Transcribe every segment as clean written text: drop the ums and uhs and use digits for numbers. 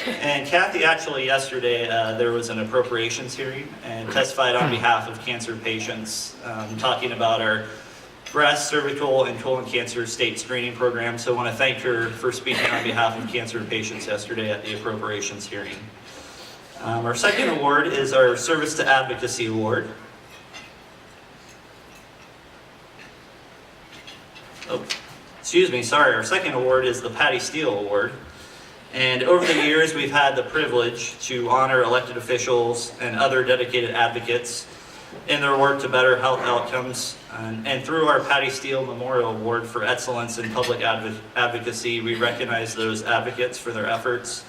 And Kathy, actually yesterday, there was an appropriations hearing and testified on behalf of cancer patients, talking about our breast, cervical, and colon cancer state screening program. So I want to thank her for speaking on behalf of cancer patients yesterday at the appropriations hearing. Our second award is our Service to Advocacy Award. Our second award is the Patty Steele Award. And over the years, we've had the privilege to honor elected officials and other dedicated advocates in their work to better health outcomes. And through our Patty Steele Memorial Award for Excellence in Public Advocacy, we recognize those advocates for their efforts.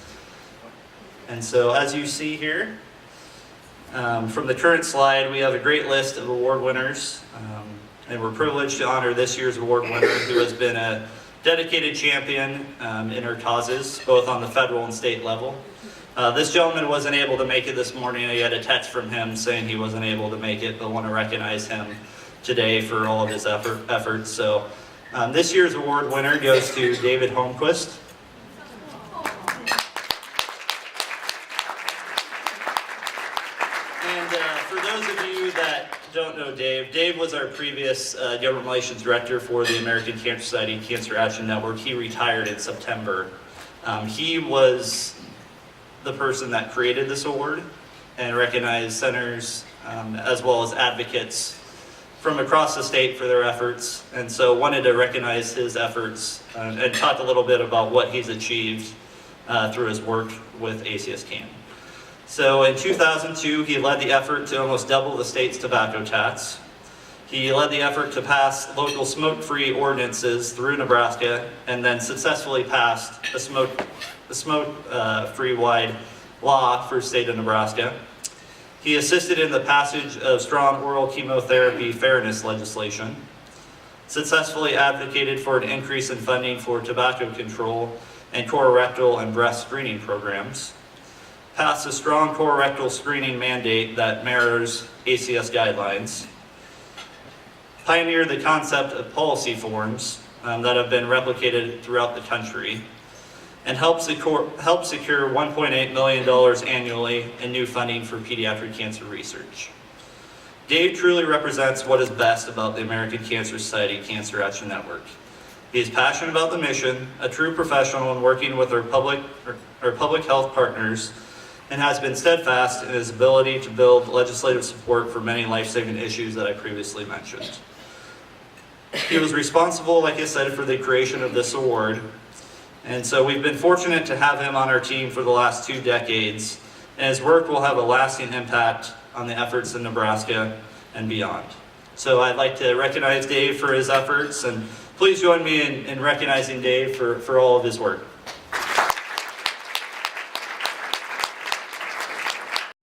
And so as you see here, from the current slide, we have a great list of award winners. And we're privileged to honor this year's award winner, who has been a dedicated champion in her causes, both on the federal and state level. This gentleman wasn't able to make it this morning. I had a text from him saying he wasn't able to make it, but want to recognize him today for all of his efforts. So this year's award winner goes to David Holmquist. And for those of you that don't know Dave was our previous government relations director for the American Cancer Society Cancer Action Network. He retired in September. He was the person that created this award and recognized centers as well as advocates from across the state for their efforts, and so wanted to recognize his efforts and talk a little bit about what he's achieved through his work with ACS CAN. So in 2002, he led the effort to almost double the state's tobacco tax. He led the effort to pass local smoke-free ordinances through Nebraska, and then successfully passed a smoke-free wide law for the state of Nebraska. He assisted in the passage of strong oral chemotherapy fairness legislation, successfully advocated for an increase in funding for tobacco control and colorectal and breast screening programs, passed a strong colorectal screening mandate that mirrors ACS guidelines, pioneered the concept of policy forums that have been replicated throughout the country, and helped secure $1.8 million annually in new funding for pediatric cancer research. Dave truly represents what is best about the American Cancer Society Cancer Action Network. He is passionate about the mission, a true professional in working with our public health partners, and has been steadfast in his ability to build legislative support for many life-saving issues that I previously mentioned. He was responsible, like I said, for the creation of this award, and so we've been fortunate to have him on our team for the last 2 decades, and his work will have a lasting impact on the efforts in Nebraska and beyond. So I'd like to recognize Dave for his efforts, and please join me in recognizing Dave for all of his work.